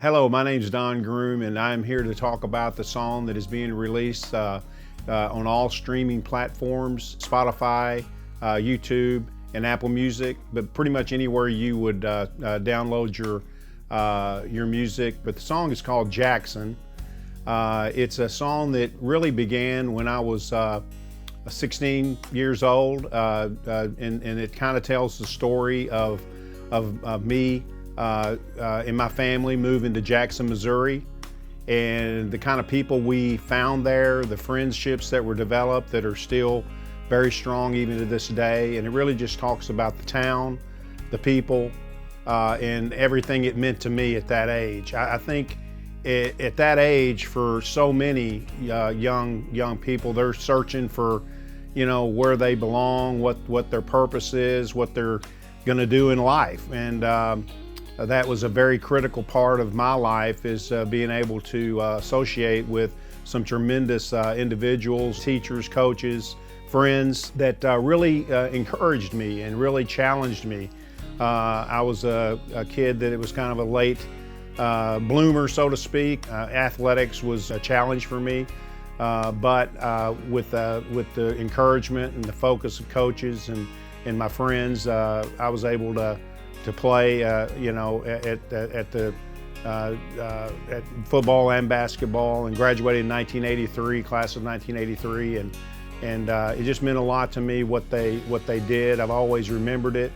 Hello, my name is Don Groom, and I'm here to talk about the song that is being released on all streaming platforms, Spotify, YouTube, and Apple Music, but pretty much anywhere you would download your music. But the song is called Jackson. It's a song that really began when I was 16 years old, and it kind of tells the story of me and my family moving to Jackson, Missouri, and the kind of people we found there, the friendships that were developed that are still very strong even to this day. And it really just talks about the town, the people, and everything it meant to me at that age. I think at that age, for so many young people, they're searching for, where they belong, what their purpose is, what they're going to do in life. And that was a very critical part of my life, is being able to associate with some tremendous individuals, teachers, coaches, friends that really encouraged me and really challenged me. I was a kid that it was kind of a late bloomer, so to speak. Athletics was a challenge for me, but with the encouragement and the focus of coaches and my friends, I was able to play, at football and basketball, and graduated in 1983, class of 1983, and it just meant a lot to me what they did. I've always remembered it,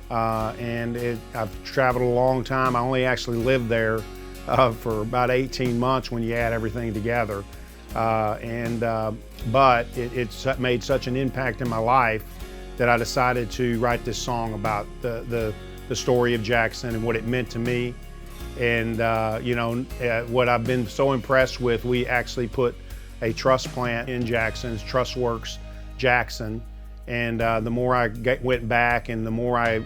and I've traveled a long time. I only actually lived there for about 18 months when you add everything together, but it made such an impact in my life that I decided to write this song about the story of Jackson and what it meant to me. And what I've been so impressed with, we actually put a truss plant in Jackson, TrussWorks Jackson. And the more I went back and the more I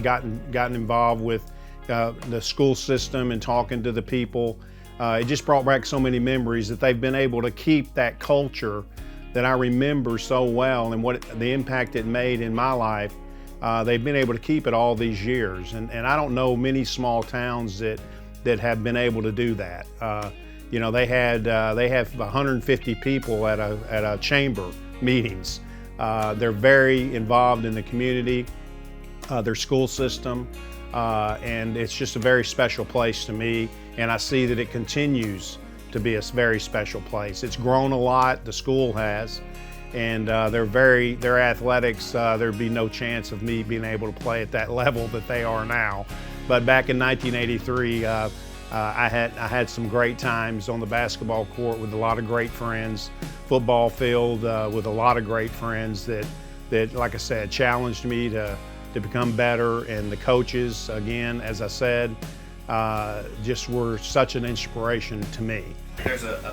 gotten involved with the school system and talking to the people, it just brought back so many memories that they've been able to keep that culture that I remember so well and what the impact it made in my life. They've been able to keep it all these years, and I don't know many small towns that have been able to do that. They have 150 people at a chamber meetings. They're very involved in the community, their school system, and it's just a very special place to me. And I see that it continues to be a very special place. It's grown a lot, the school has. And their athletics, there'd be no chance of me being able to play at that level that they are now. But back in 1983, I had some great times on the basketball court with a lot of great friends, football field with a lot of great friends that, like I said, challenged me to become better. And the coaches, again, as I said, just were such an inspiration to me. There's a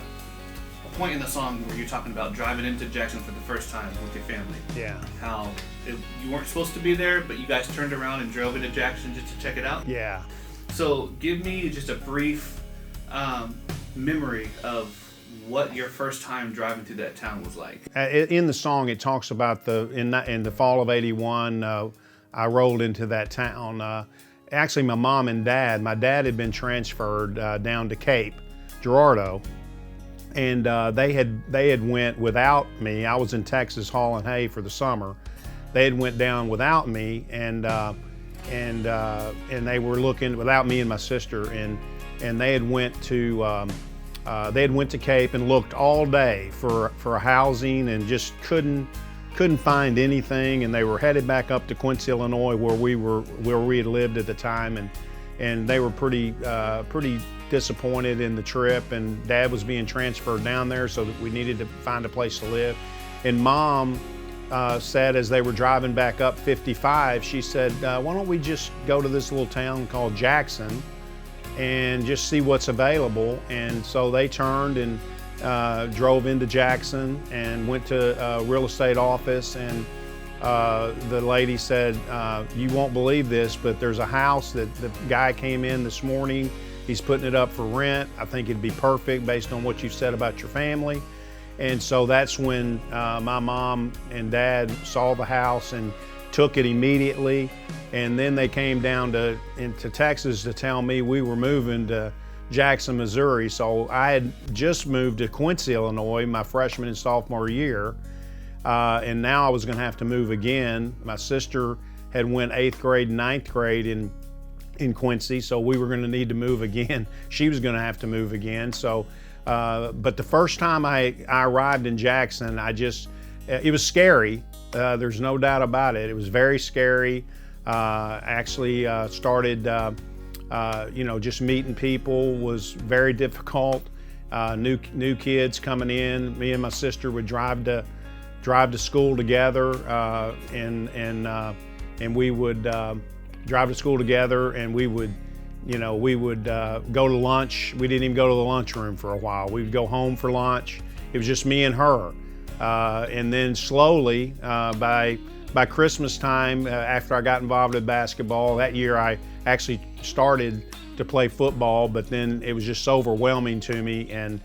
point in the song where you're talking about driving into Jackson for the first time with your family. Yeah. How you weren't supposed to be there, but you guys turned around and drove into Jackson just to check it out. Yeah. So give me just a brief memory of what your first time driving through that town was like. In the song, it talks about in the fall of '81, I rolled into that town. Actually, my mom and dad. My dad had been transferred down to Cape Girardeau. And they had went without me. I was in Texas hauling hay for the summer. They had went down without me, and they were looking without me and my sister, and they had went to Cape and looked all day for housing and just couldn't find anything. And they were headed back up to Quincy, Illinois, where we had lived at the time, and they were pretty disappointed in the trip, and Dad was being transferred down there, so that we needed to find a place to live. And Mom said, as they were driving back up 55, she said, why don't we just go to this little town called Jackson and just see what's available? And so they turned and drove into Jackson and went to a real estate office, and the lady said, you won't believe this, but there's a house that the guy came in this morning. He's putting it up for rent. I think it'd be perfect based on what you said about your family. And so that's when my mom and dad saw the house and took it immediately. And then they came down into Texas to tell me we were moving to Jackson, Missouri. So I had just moved to Quincy, Illinois, my freshman and sophomore year, and now I was going to have to move again. My sister had went 8th grade and 9th grade in Quincy, so we were going to need to move again. She was going to have to move again. So, but the first time I arrived in Jackson, it was scary. There's no doubt about it. It was very scary. Actually started, just meeting people was very difficult. New kids coming in. Me and my sister would drive to school together, and we would drive to school together, and we would go to lunch. We didn't even go to the lunchroom for a while. We would go home for lunch. It was just me and her. And then slowly, by Christmas time, after I got involved in basketball, that year I actually started to play football, but then it was just so overwhelming to me, and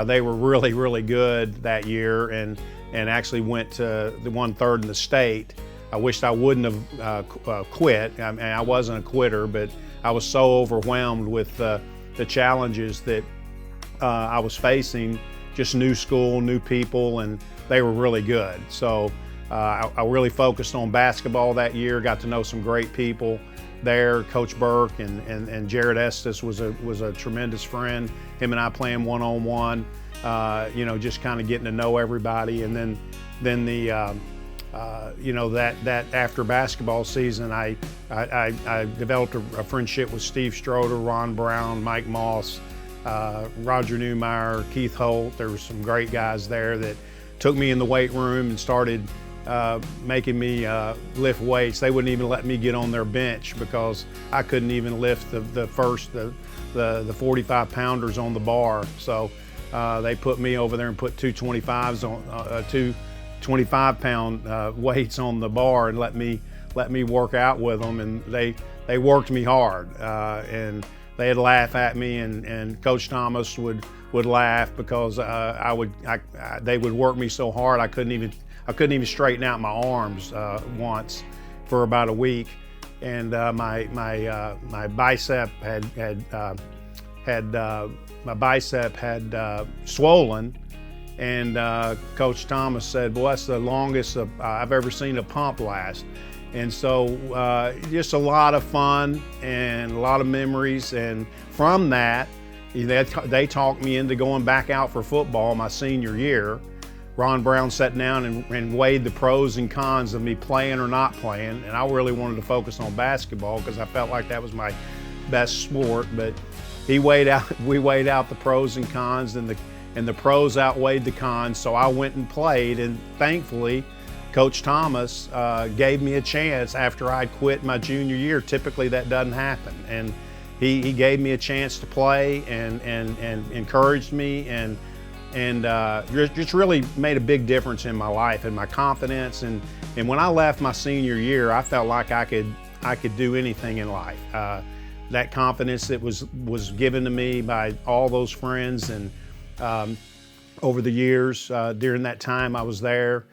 they were really, really good that year, and actually went to the 1/3 in the state. I wished I wouldn't have quit. I mean, I wasn't a quitter, but I was so overwhelmed with the challenges that I was facing, just new school, new people, and they were really good. So I really focused on basketball that year, got to know some great people there. Coach Burke and Jared Estes was a tremendous friend. Him and I playing one-on-one, just kind of getting to know everybody. And then that after basketball season, I developed a friendship with Steve Stroder, Ron Brown, Mike Moss, Roger Newmeyer, Keith Holt. There were some great guys there that took me in the weight room and started making me lift weights. They wouldn't even let me get on their bench because I couldn't even lift the 45 pounders on the bar. So they put me over there and put two 25s on, two 25-pound weights on the bar and let me work out with them, and they worked me hard, and they'd laugh at me, and Coach Thomas would laugh because they would work me so hard I couldn't even straighten out my arms once for about a week, and my bicep had swollen. And Coach Thomas said, "Boy, that's the longest I've ever seen a pump last." And so just a lot of fun and a lot of memories. And from that, they talked me into going back out for football my senior year. Ron Brown sat down and weighed the pros and cons of me playing or not playing. And I really wanted to focus on basketball because I felt like that was my best sport. But we weighed out the pros and cons, and the pros outweighed the cons, so I went and played, and thankfully Coach Thomas gave me a chance after I'd quit my junior year. Typically that doesn't happen, and he gave me a chance to play and encouraged me and just really made a big difference in my life and my confidence, and when I left my senior year I felt like I could do anything in life. That confidence that was given to me by all those friends, and over the years, during that time I was there,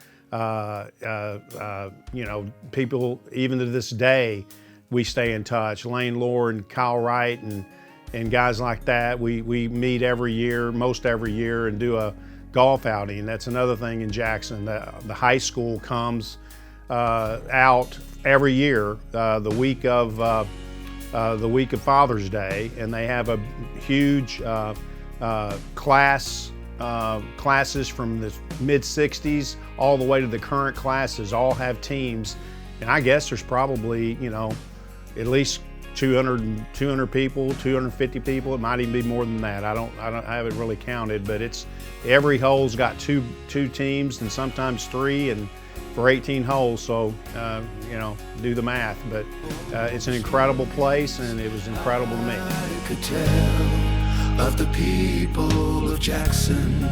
people, even to this day, we stay in touch. Lane Lore and Kyle Wright and guys like that, we meet every year, most every year, and do a golf outing. That's another thing in Jackson. The high school comes out every year, the week of Father's Day, and they have a huge classes from the mid-60s all the way to the current classes all have teams, and I guess there's probably at least 200 people, 250 people. It might even be more than that. I haven't really counted, but it's every hole's got two teams and sometimes three, and for 18 holes, so do the math. But it's an incredible place, and it was incredible to me. I could tell of the people of Jackson.